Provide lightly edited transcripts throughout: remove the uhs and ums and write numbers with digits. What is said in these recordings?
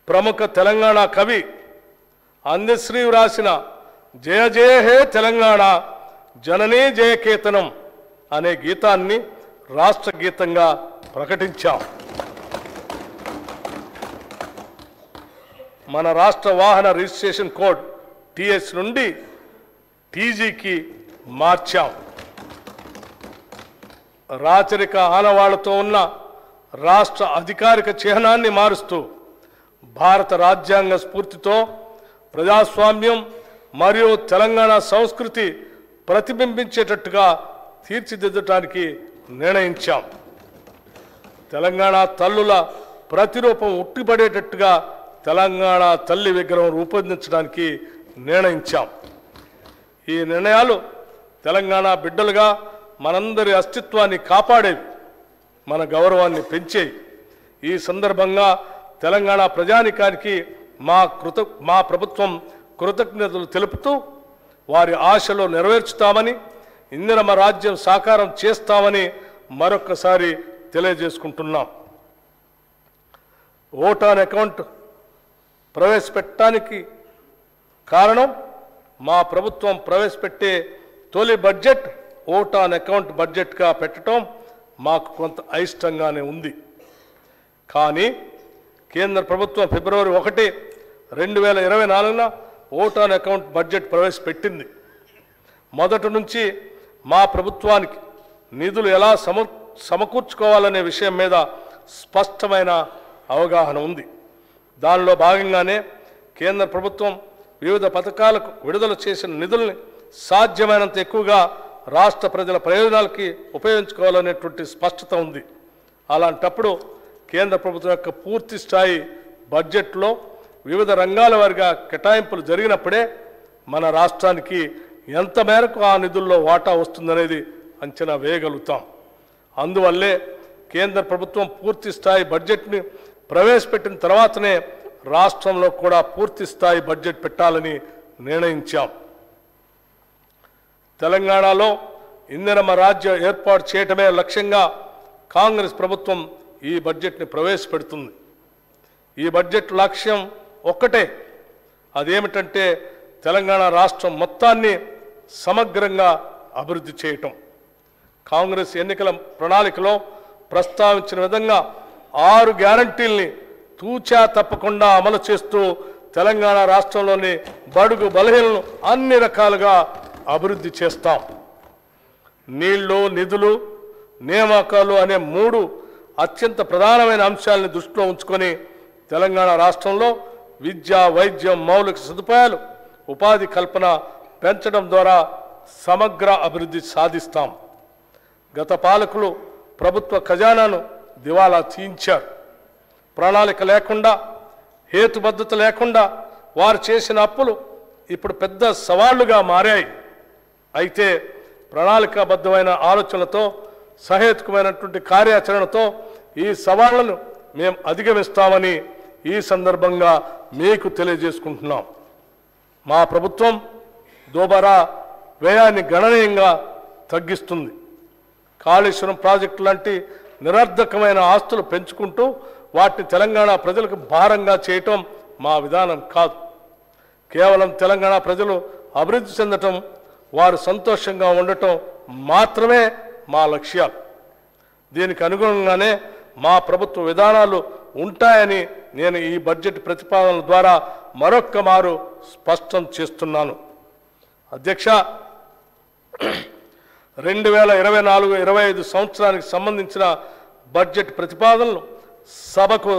ప్రముఖ తెలంగాణ కవి అందశ్రీ వ్రాసిన జయ జయ హే తెలంగాణ జననీ జయకేతనం అనే గీతాన్ని రాష్ట్ర గీతంగా ప్రకటించాం. మన రాష్ట్ర వాహన రిజిస్ట్రేషన్ కోడ్ టీఎస్ నుండి టీజీకి మార్చాం. రాచరిక ఆనవాళ్లతో ఉన్న రాష్ట్ర అధికారిక చిహ్నాన్ని మారుస్తూ భారత రాజ్యాంగ స్ఫూర్తితో ప్రజాస్వామ్యం మరియు తెలంగాణ సంస్కృతి ప్రతిబింబించేటట్టుగా తీర్చిదిద్దడానికి నిర్ణయించాం. తెలంగాణ తల్లుల ప్రతిరూపం ఉట్టిపడేటట్టుగా తెలంగాణ తల్లి విగ్రహం రూపొందించడానికి నిర్ణయించాం. ఈ నిర్ణయాలు తెలంగాణ బిడ్డలుగా మనందరి అస్తిత్వాన్ని కాపాడేవి, మన గౌరవాన్ని పెంచేవి. ఈ సందర్భంగా తెలంగాణ ప్రజానికానికి మా ప్రభుత్వం కృతజ్ఞతలు తెలుపుతూ వారి ఆశలు నెరవేర్చుతామని, ఇందిరమ్మ రాజ్యం సాకారం చేస్తామని మరొక్కసారి తెలియజేసుకుంటున్నాం. ఓట్ ఆన్ అకౌంట్ ప్రవేశపెట్టడానికి కారణం మా ప్రభుత్వం ప్రవేశపెట్టే తొలి బడ్జెట్ ఓట్ ఆన్ అకౌంట్ బడ్జెట్గా పెట్టడం మాకు కొంత అయిష్టంగానే ఉంది. కానీ కేంద్ర ప్రభుత్వం ఫిబ్రవరి 1, 2024న ఓట్ ఆన్ అకౌంట్ బడ్జెట్ ప్రవేశపెట్టింది. మొదటి నుంచి మా ప్రభుత్వానికి నిధులు ఎలా సమకూర్చుకోవాలనే విషయం మీద స్పష్టమైన అవగాహన ఉంది. దానిలో భాగంగానే కేంద్ర ప్రభుత్వం వివిధ పథకాలకు విడుదల చేసిన నిధుల్ని సాధ్యమైనంత ఎక్కువగా రాష్ట్ర ప్రజల ప్రయోజనాలకి ఉపయోగించుకోవాలనేటువంటి స్పష్టత ఉంది. అలాంటప్పుడు కేంద్ర ప్రభుత్వం యొక్క పూర్తి స్థాయి బడ్జెట్లో వివిధ రంగాల వారిగా కేటాయింపులు జరిగినప్పుడే మన రాష్ట్రానికి ఎంత మేరకు ఆ నిధుల్లో వాటా వస్తుందనేది అంచనా వేయగలుగుతాం. అందువల్లే కేంద్ర ప్రభుత్వం పూర్తి స్థాయి బడ్జెట్ని ప్రవేశపెట్టిన తర్వాతనే రాష్ట్రంలో కూడా పూర్తి స్థాయి బడ్జెట్ పెట్టాలని నిర్ణయించాం. తెలంగాణలో ఇందిరమ్మ రాజ్యం ఏర్పాటు చేయటమే లక్ష్యంగా కాంగ్రెస్ ప్రభుత్వం ఈ బడ్జెట్ని ప్రవేశపెడుతుంది. ఈ బడ్జెట్ లక్ష్యం ఒక్కటే, అదేమిటంటే తెలంగాణ రాష్ట్రం మొత్తాన్ని సమగ్రంగా అభివృద్ధి చేయటం. కాంగ్రెస్ ఎన్నికల ప్రణాళికలో ప్రస్తావించిన విధంగా 6 గ్యారంటీల్ని తూచా తప్పకుండా అమలు చేస్తూ తెలంగాణ రాష్ట్రంలోని బడుగు బలహీనలను అన్ని రకాలుగా అభివృద్ధి చేస్తాం. నీళ్లు, నిధులు, నియామకాలు అనే 3 అత్యంత ప్రధానమైన అంశాలను దృష్టిలో ఉంచుకొని తెలంగాణ రాష్ట్రంలో విద్య, వైద్యం, మౌలిక సదుపాయాలు, ఉపాధి కల్పన పెంచడం ద్వారా సమగ్ర అభివృద్ధి సాధిస్తాం. గత పాలకులు ప్రభుత్వ ఖజానాను దివాలా తీయించారు. ప్రణాళిక లేకుండా, హేతుబద్ధత లేకుండా వారు చేసిన అప్పులు ఇప్పుడు పెద్ద సవాళ్లుగా మారాయి. అయితే ప్రణాళికాబద్ధమైన ఆలోచనలతో, సహేతుకమైనటువంటి కార్యాచరణతో ఈ సవాళ్లను మేము అధిగమిస్తామని ఈ సందర్భంగా మీకు తెలియజేసుకుంటున్నాం. మా ప్రభుత్వం దోబరా వ్యయాన్ని గణనీయంగా తగ్గిస్తుంది. కాళేశ్వరం ప్రాజెక్టు లాంటి నిరర్ధకమైన ఆస్తులు పెంచుకుంటూ వాటిని తెలంగాణ ప్రజలకు భారంగా చేయటం మా విధానం కాదు. కేవలం తెలంగాణ ప్రజలు అభివృద్ధి చెందటం, వారు సంతోషంగా ఉండటం మాత్రమే మా లక్ష్యాలు. దీనికి అనుగుణంగానే మా ప్రభుత్వ విధానాలు ఉంటాయని నేను ఈ బడ్జెట్ ప్రతిపాదనల ద్వారా మరొక్క మారు స్పష్టం చేస్తున్నాను. అధ్యక్ష, 2024-25 సంవత్సరానికి సంబంధించిన బడ్జెట్ ప్రతిపాదనలు సభకు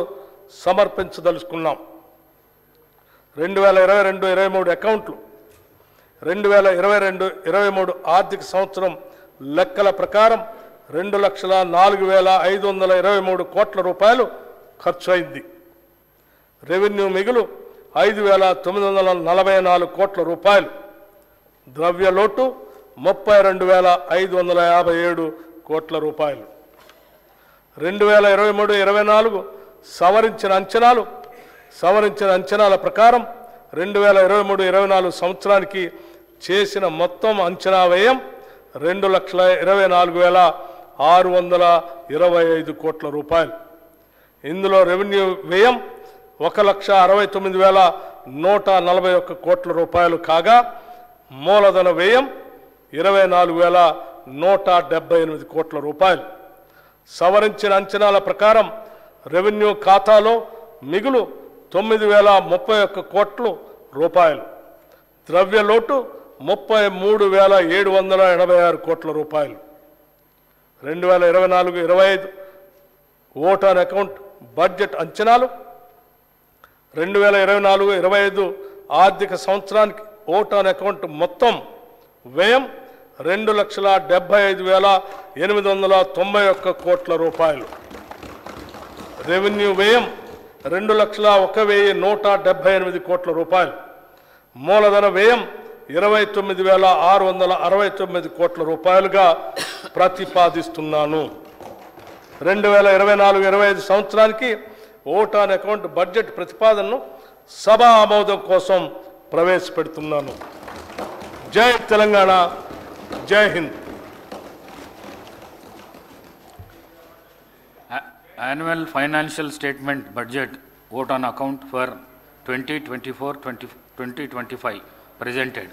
సమర్పించదలుచుకున్నాం. 2022-23 అకౌంట్లు 2022-23 ఆర్థిక సంవత్సరం లెక్కల ప్రకారం 2,04,523 కోట్ల రూపాయలు ఖర్చు అయింది. రెవెన్యూ మిగులు 5,944 కోట్ల రూపాయలు. ద్రవ్య లోటు 32,557 కోట్ల రూపాయలు. 2023-24 సవరించిన అంచనాల ప్రకారం 2023-24 సంవత్సరానికి చేసిన మొత్తం అంచనా వ్యయం 2,24,625 కోట్ల రూపాయలు. ఇందులో రెవెన్యూ వ్యయం 1,69,141 కోట్ల రూపాయలు కాగా మూలధన వ్యయం 24,178 కోట్ల రూపాయలు. సవరించిన అంచనాల ప్రకారం రెవెన్యూ ఖాతాలో మిగులు 9,031 కోట్ల రూపాయలు, ద్రవ్యలోటు 33,786 కోట్ల రూపాయలు. 2024-25 ఓట్ ఆన్ అకౌంట్ బడ్జెట్ అంచనాలు 2024-25 ఆర్థిక సంవత్సరానికి ఓట్ ఆన్ అకౌంట్ మొత్తం వ్యయం 2,75,891 కోట్ల రూపాయలు. రెవెన్యూ వ్యయం 2,01,178 కోట్ల రూపాయలు. మూలధన వ్యయం 29,669 కోట్ల రూపాయలుగా ప్రతిపాదిస్తున్నాను. 2024-25 సంవత్సరానికి ఓట్ ఆన్ అకౌంట్ బడ్జెట్ ప్రతిపాదనను సభా ఆమోదం కోసం ప్రవేశపెడుతున్నాను. జై తెలంగాణ, జై Hind. Annual financial statement budget vote on account for 2024-2025 presented.